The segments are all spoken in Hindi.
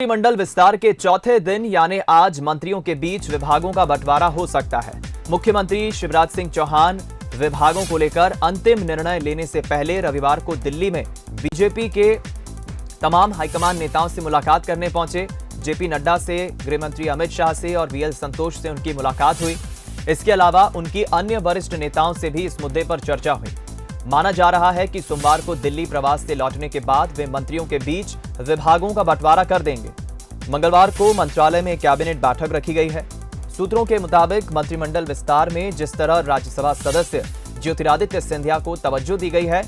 मंत्रिमंडल विस्तार के चौथे दिन यानी आज मंत्रियों के बीच विभागों का बंटवारा हो सकता है। मुख्यमंत्री शिवराज सिंह चौहान विभागों को लेकर अंतिम निर्णय लेने से पहले रविवार को दिल्ली में बीजेपी के तमाम हाईकमान नेताओं से मुलाकात करने पहुंचे। जेपी नड्डा से, गृह मंत्री अमित शाह से और बीएल संतोष से उनकी मुलाकात हुई। इसके अलावा उनकी अन्य वरिष्ठ नेताओं से भी इस मुद्दे पर चर्चा हुई। माना जा रहा है कि सोमवार को दिल्ली प्रवास से लौटने के बाद वे मंत्रियों के बीच विभागों का बंटवारा कर देंगे। मंगलवार को मंत्रालय में कैबिनेट बैठक रखी गई है। सूत्रों के मुताबिक मंत्रिमंडल विस्तार में जिस तरह राज्यसभा सदस्य ज्योतिरादित्य सिंधिया को तवज्जो दी गई है,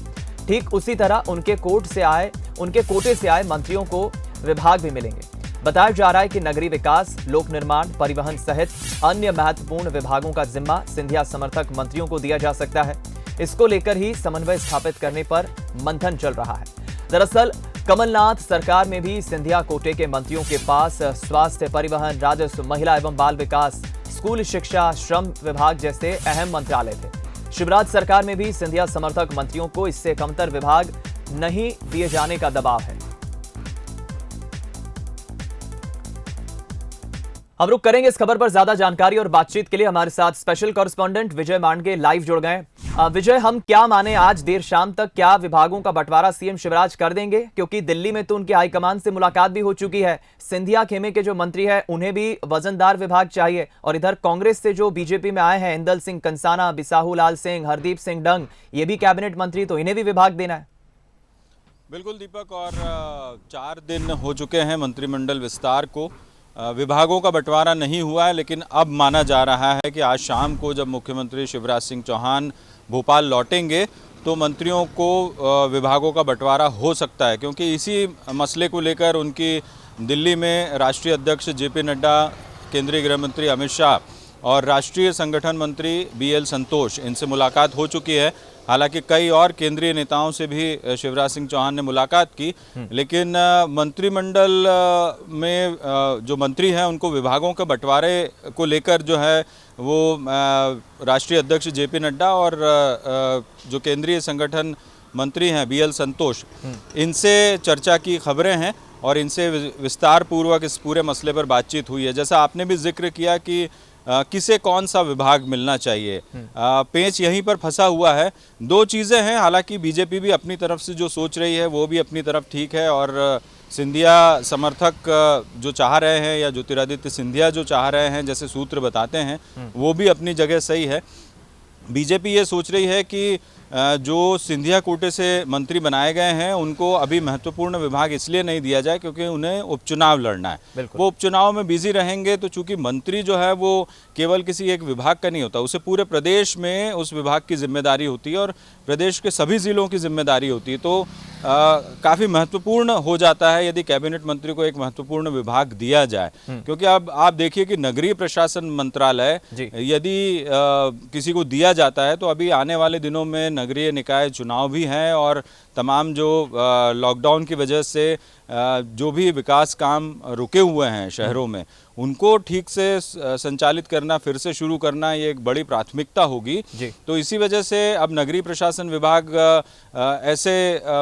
ठीक उसी तरह उनके कोटे से आए मंत्रियों को विभाग भी मिलेंगे। बताया जा रहा है कि नगरीय विकास, लोक निर्माण, परिवहन सहित अन्य महत्वपूर्ण विभागों का जिम्मा सिंधिया समर्थक मंत्रियों को दिया जा सकता है। इसको लेकर ही समन्वय स्थापित करने पर मंथन चल रहा है। दरअसल कमलनाथ सरकार में भी सिंधिया कोटे के मंत्रियों के पास स्वास्थ्य, परिवहन, राजस्व, महिला एवं बाल विकास, स्कूल शिक्षा, श्रम विभाग जैसे अहम मंत्रालय थे। शिवराज सरकार में भी सिंधिया समर्थक मंत्रियों को इससे कमतर विभाग नहीं दिए जाने का दबाव है। हम रुक करेंगे इस खबर पर। ज्यादा जानकारी और बातचीत के लिए हमारे साथ स्पेशल कॉरेस्पॉन्डेंट विजय मांडगे लाइव जुड़ गए। विजय, हम क्या माने आज देर शाम तक क्या विभागों का बंटवारा सीएम शिवराज कर देंगे? क्योंकि दिल्ली में तो उनके हाईकमान से मुलाकात भी हो चुकी है। सिंधिया खेमे के जो मंत्री हैं उन्हें भी वजनदार विभाग चाहिए, और इधर कांग्रेस से जो बीजेपी में आए हैं इंदल सिंह कंसाना, बिसाहू लाल सिंह, हरदीप सिंह डंग, ये भी कैबिनेट मंत्री, तो इन्हें भी विभाग देना है। बिल्कुल दीपक, और 4 दिन हो चुके हैं मंत्रिमंडल विस्तार को। विभागों का बंटवारा नहीं हुआ है, लेकिन अब माना जा रहा है कि आज शाम को जब मुख्यमंत्री शिवराज सिंह चौहान भोपाल लौटेंगे तो मंत्रियों को विभागों का बंटवारा हो सकता है, क्योंकि इसी मसले को लेकर उनकी दिल्ली में राष्ट्रीय अध्यक्ष जेपी नड्डा, केंद्रीय गृह मंत्री अमित शाह और राष्ट्रीय संगठन मंत्री बीएल संतोष, इनसे मुलाकात हो चुकी है। हालांकि कई और केंद्रीय नेताओं से भी शिवराज सिंह चौहान ने मुलाकात की, लेकिन मंत्रिमंडल में जो मंत्री हैं उनको विभागों के बंटवारे को लेकर जो है वो राष्ट्रीय अध्यक्ष जेपी नड्डा और जो केंद्रीय संगठन मंत्री हैं बीएल संतोष, इनसे चर्चा की खबरें हैं और इनसे विस्तार पूर्वक इस पूरे मसले पर बातचीत हुई है। जैसा आपने भी जिक्र किया कि किसे कौन सा विभाग मिलना चाहिए, पेंच यहीं पर फंसा हुआ है। 2 चीज़ें हैं, हालांकि बीजेपी भी अपनी तरफ से जो सोच रही है वो भी अपनी तरफ ठीक है, और सिंधिया समर्थक जो चाह रहे हैं या ज्योतिरादित्य सिंधिया जो चाह रहे हैं, जैसे सूत्र बताते हैं, वो भी अपनी जगह सही है। बीजेपी ये सोच रही है कि जो सिंधिया कोटे से मंत्री बनाए गए हैं उनको अभी महत्वपूर्ण विभाग इसलिए नहीं दिया जाए क्योंकि उन्हें उपचुनाव लड़ना है। वो उपचुनाव में बिजी रहेंगे, तो चूंकि मंत्री जो है वो केवल किसी एक विभाग का नहीं होता, उसे पूरे प्रदेश में उस विभाग की जिम्मेदारी होती है और प्रदेश के सभी जिलों की जिम्मेदारी होती है। तो काफ़ी महत्वपूर्ण हो जाता है यदि कैबिनेट मंत्री को एक महत्वपूर्ण विभाग दिया जाए, क्योंकि अब आप देखिए कि नगरीय प्रशासन मंत्रालय यदि किसी को दिया जाता है तो अभी आने वाले दिनों में नगरीय निकाय चुनाव भी हैं और तमाम जो लॉकडाउन की वजह से जो भी विकास काम रुके हुए हैं शहरों में, उनको ठीक से संचालित करना, फिर से शुरू करना, ये एक बड़ी प्राथमिकता होगी। तो इसी वजह से अब नगरीय प्रशासन विभाग ऐसे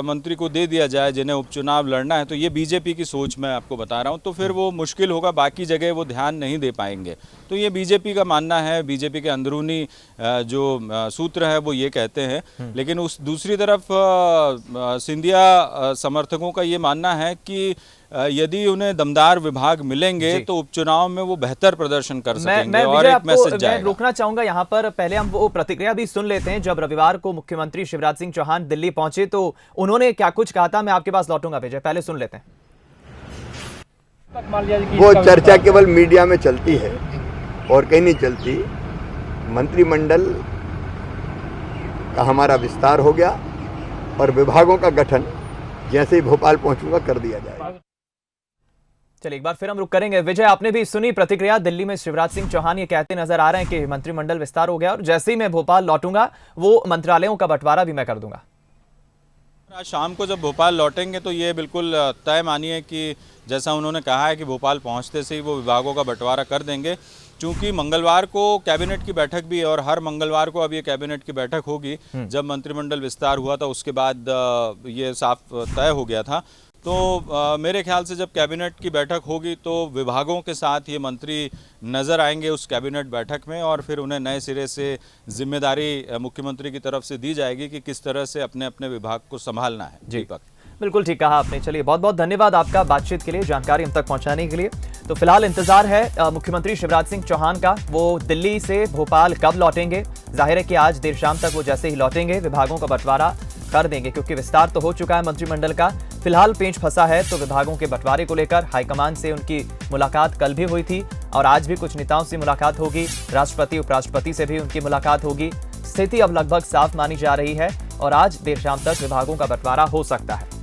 मंत्री को दे दिया जाए जिन्हें उपचुनाव लड़ना है, तो ये बीजेपी की सोच मैं आपको बता रहा हूँ। तो फिर वो मुश्किल होगा, बाकी जगह वो ध्यान नहीं दे पाएंगे। तो ये बीजेपी का मानना है, बीजेपी के अंदरूनी जो सूत्र है वो ये कहते हैं। लेकिन उस दूसरी तरफ सिंधिया समर्थकों का ये मानना है कि यदि उन्हें दमदार विभाग मिलेंगे तो उपचुनाव में वो बेहतर प्रदर्शन कर सकेंगे और एक मैसेज जाएगा। मैं रोकना चाहूंगा यहाँ पर, पहले हम वो प्रतिक्रिया भी सुन लेते हैं। जब रविवार को मुख्यमंत्री शिवराज सिंह चौहान दिल्ली पहुंचे तो उन्होंने क्या कुछ कहा था, मैं आपके पास लौटूंगा विजय, पहले सुन लेते हैं। वो चर्चा केवल मीडिया में चलती है और कहीं नहीं चलती। मंत्रिमंडल का हमारा विस्तार हो गया और विभागों का गठन जैसे ही भोपाल पहुंचूंगा कर दिया जाएगा। चलिए एक बार फिर हम रुक करेंगे। विजय, आपने भी सुनी प्रतिक्रिया। दिल्ली में शिवराज सिंह चौहान ये कहते नजर आ रहे हैं कि मंत्रिमंडल विस्तार हो गया और जैसे ही मैं भोपाल लौटूंगा वो मंत्रालयों का बंटवारा भी मैं कर दूंगा। आज शाम को जब भोपाल लौटेंगे तो ये बिल्कुल तय मानिए कि जैसा उन्होंने कहा है कि भोपाल पहुंचते से ही वो विभागों का बंटवारा कर देंगे। चूंकि मंगलवार को कैबिनेट की बैठक भी है और हर मंगलवार को अब ये कैबिनेट की बैठक होगी। जब मंत्रिमंडल विस्तार हुआ था उसके बाद ये साफ तय हो गया था। तो मेरे ख्याल से जब कैबिनेट की बैठक होगी तो विभागों के साथ ये मंत्री नज़र आएंगे उस कैबिनेट बैठक में, और फिर उन्हें नए सिरे से जिम्मेदारी मुख्यमंत्री की तरफ से दी जाएगी कि किस तरह से अपने अपने विभाग को संभालना है। दीपक, बिल्कुल ठीक कहा आपने। चलिए, बहुत बहुत धन्यवाद आपका बातचीत के लिए, जानकारी हम तक पहुंचाने के लिए। तो फिलहाल इंतजार है मुख्यमंत्री शिवराज सिंह चौहान का, वो दिल्ली से भोपाल कब लौटेंगे। जाहिर है कि आज देर शाम तक वो जैसे ही लौटेंगे विभागों का बंटवारा कर देंगे, क्योंकि विस्तार तो हो चुका है मंत्रिमंडल का। फिलहाल पेंच फंसा है तो विभागों के बंटवारे को लेकर हाईकमान से उनकी मुलाकात कल भी हुई थी और आज भी कुछ नेताओं से मुलाकात होगी, राष्ट्रपति उपराष्ट्रपति से भी उनकी मुलाकात होगी। स्थिति अब लगभग साफ मानी जा रही है और आज देर शाम तक विभागों का बंटवारा हो सकता है।